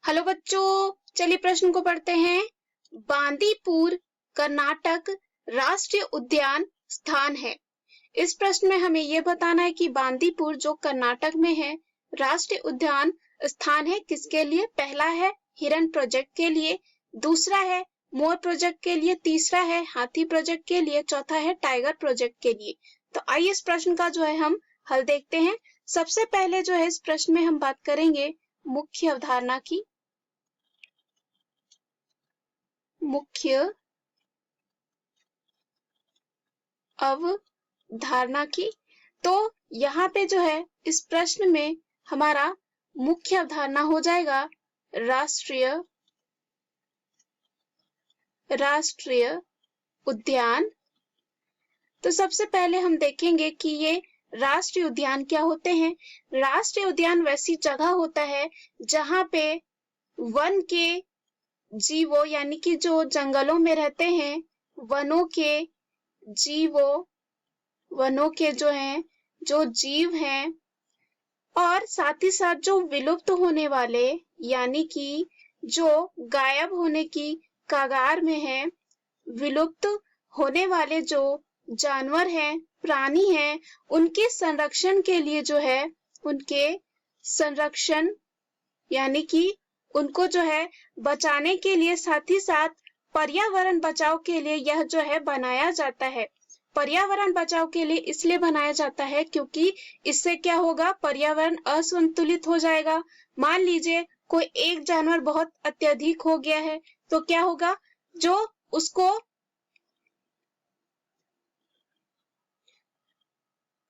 Hello बच्चों, चलिए प्रश्न को पढ़ते हैं। बांदीपुर कर्नाटक राष्ट्रीय उद्यान स्थान है। इस प्रश्न में हमें यह बताना है कि बांदीपुर जो कर्नाटक में है राष्ट्रीय उद्यान स्थान है किसके लिए। पहला है हिरन प्रोजेक्ट के लिए, दूसरा है मोर प्रोजेक्ट के लिए, तीसरा है हाथी प्रोजेक्ट के लिए, चौथा है टाइगर प्रोजेक्ट के लिए। तो आइए इस प्रश्न का जो है हम हल देखते हैं। सबसे पहले जो है इस प्रश्न में हम बात करेंगे मुख्य अवधारणा की। मुख्य अवधारणा की। तो यहाँ पे जो है इस प्रश्न में हमारा मुख्य अवधारणा हो जाएगा राष्ट्रीय उद्यान। तो सबसे पहले हम देखेंगे कि ये राष्ट्रीय उद्यान क्या होते हैं। राष्ट्रीय उद्यान वैसी जगह होता है जहाँ पे वन के जीवों यानी कि जो जंगलों में रहते हैं वनों के जो हैं जो जीव हैं और साथ ही साथ जो विलुप्त होने वाले यानी कि जो गायब होने की कगार में है, विलुप्त होने वाले जो जानवर हैं, प्राणी हैं, उनके संरक्षण के लिए जो है उनके संरक्षण यानी कि उनको जो है बचाने के लिए, साथ ही साथ पर्यावरण बचाव के लिए यह जो है बनाया जाता है। पर्यावरण बचाव के लिए इसलिए बनाया जाता है क्योंकि इससे क्या होगा, पर्यावरण असंतुलित हो जाएगा। मान लीजिए कोई एक जानवर बहुत अत्यधिक हो गया है तो क्या होगा, जो उसको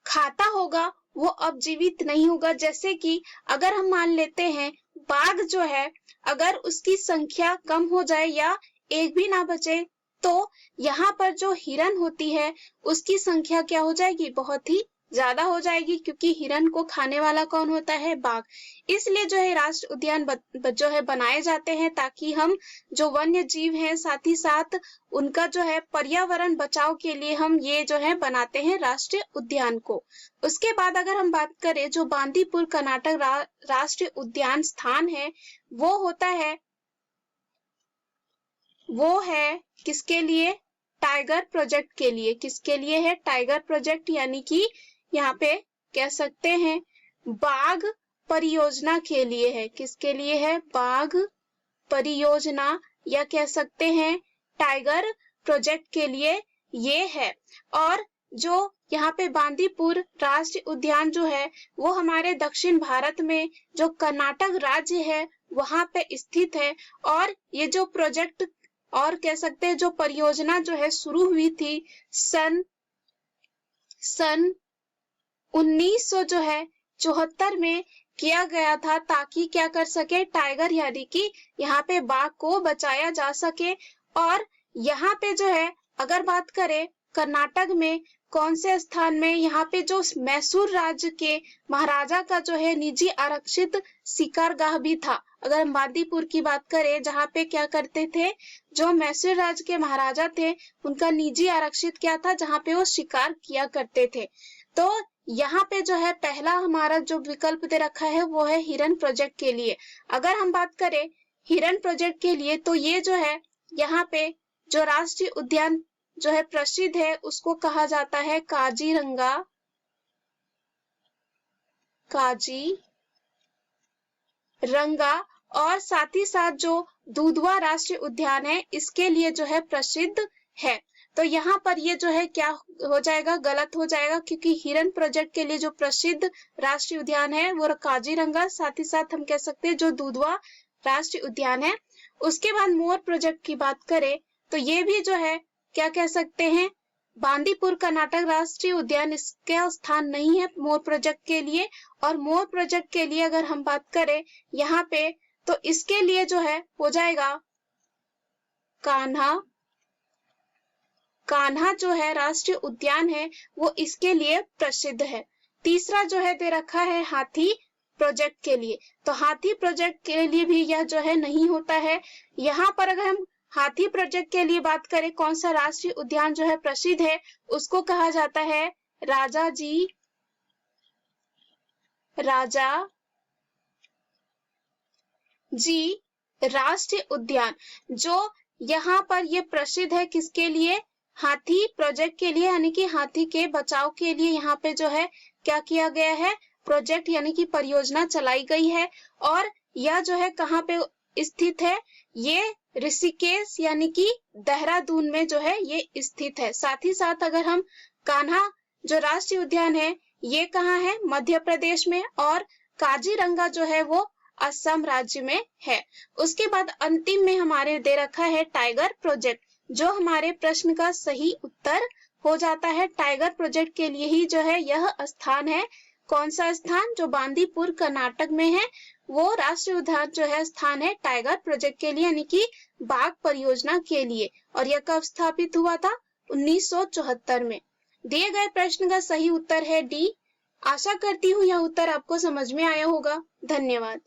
खाता होगा वो अब जीवित नहीं होगा। जैसे कि अगर हम मान लेते हैं बाघ जो है अगर उसकी संख्या कम हो जाए या एक भी ना बचे तो यहाँ पर जो हिरन होती है उसकी संख्या क्या हो जाएगी, बहुत ही ज्यादा हो जाएगी, क्योंकि हिरन को खाने वाला कौन होता है, बाघ। इसलिए जो है राष्ट्रीय उद्यान जो है बनाए जाते हैं ताकि हम जो वन्य जीव हैं साथ ही साथ उनका जो है पर्यावरण बचाव के लिए हम ये जो है बनाते हैं राष्ट्रीय उद्यान को। उसके बाद अगर हम बात करें जो बांदीपुर कर्नाटक राष्ट्रीय उद्यान स्थान है वो है किसके लिए, टाइगर प्रोजेक्ट के लिए। किसके लिए है, टाइगर प्रोजेक्ट यानी कि यहाँ पे कह सकते हैं बाघ परियोजना के लिए है। किसके लिए है, बाघ परियोजना या कह सकते हैं टाइगर प्रोजेक्ट के लिए ये है। और जो यहाँ पे बांदीपुर राष्ट्रीय उद्यान जो है वो हमारे दक्षिण भारत में जो कर्नाटक राज्य है वहां पे स्थित है। और ये जो प्रोजेक्ट और कह सकते हैं जो परियोजना जो है शुरू हुई थी सन 1974 में किया गया था ताकि क्या कर सके, टाइगर यानी कि यहाँ पे बाघ को बचाया जा सके। और यहाँ पे जो है अगर बात करें कर्नाटक में कौन से स्थान में, यहाँ पे जो मैसूर राज्य के महाराजा का जो है निजी आरक्षित शिकारगाह भी था। अगर हम बांदीपुर की बात करें जहाँ पे क्या करते थे, जो मैसूर राज्य के महाराजा थे उनका निजी आरक्षित क्या था, जहाँ पे वो शिकार किया करते थे। तो यहाँ पे जो है पहला हमारा जो विकल्प दे रखा है वो है हिरन प्रोजेक्ट के लिए। अगर हम बात करें हिरन प्रोजेक्ट के लिए तो ये जो है यहाँ पे जो राष्ट्रीय उद्यान जो है प्रसिद्ध है उसको कहा जाता है काजीरंगा और साथ ही साथ जो दुधवा राष्ट्रीय उद्यान है इसके लिए जो है प्रसिद्ध है। तो यहाँ पर ये जो है क्या हो जाएगा, गलत हो जाएगा, क्योंकि हिरन प्रोजेक्ट के लिए जो प्रसिद्ध राष्ट्रीय उद्यान है वो काजीरंगा, साथ ही साथ हम कह सकते हैं जो दुधवा राष्ट्रीय उद्यान है। उसके बाद मोर प्रोजेक्ट की बात करें तो ये भी जो है क्या कह सकते हैं, बांदीपुर कर्नाटक राष्ट्रीय उद्यान इसका स्थान नहीं है मोर प्रोजेक्ट के लिए। और मोर प्रोजेक्ट के लिए अगर हम बात करें यहाँ पे तो इसके लिए जो है हो जाएगा कान्हा जो है राष्ट्रीय उद्यान है वो इसके लिए प्रसिद्ध है। तीसरा जो है दे रखा है हाथी प्रोजेक्ट के लिए, तो हाथी प्रोजेक्ट के लिए भी यह जो है नहीं होता है। यहाँ पर अगर हम हाथी प्रोजेक्ट के लिए बात करें कौन सा राष्ट्रीय उद्यान जो है प्रसिद्ध है उसको कहा जाता है राजा जी राष्ट्रीय उद्यान, जो यहाँ पर ये प्रसिद्ध है किसके लिए? हाथी प्रोजेक्ट के लिए, यानी कि हाथी के बचाव के लिए यहाँ पे जो है क्या किया गया है? प्रोजेक्ट यानी कि परियोजना चलाई गई है। और यह जो है कहाँ पे स्थित है? ये ऋषिकेश यानी कि देहरादून में जो है ये स्थित है। साथ ही साथ अगर हम कान्हा जो राष्ट्रीय उद्यान है ये कहाँ है? मध्य प्रदेश में। और काजीरंगा जो है वो असम राज्य में है। उसके बाद अंतिम में हमारे दे रखा है टाइगर प्रोजेक्ट, जो हमारे प्रश्न का सही उत्तर हो जाता है। टाइगर प्रोजेक्ट के लिए ही जो है यह स्थान है। कौन सा स्थान? जो बांदीपुर कर्नाटक में है, वो राष्ट्रीय उद्यान जो है स्थान है टाइगर प्रोजेक्ट के लिए, यानी कि बाघ परियोजना के लिए। और यह कब स्थापित हुआ था? 1974 में। दिए गए प्रश्न का सही उत्तर है डी। आशा करती हूँ यह उत्तर आपको समझ में आया होगा। धन्यवाद।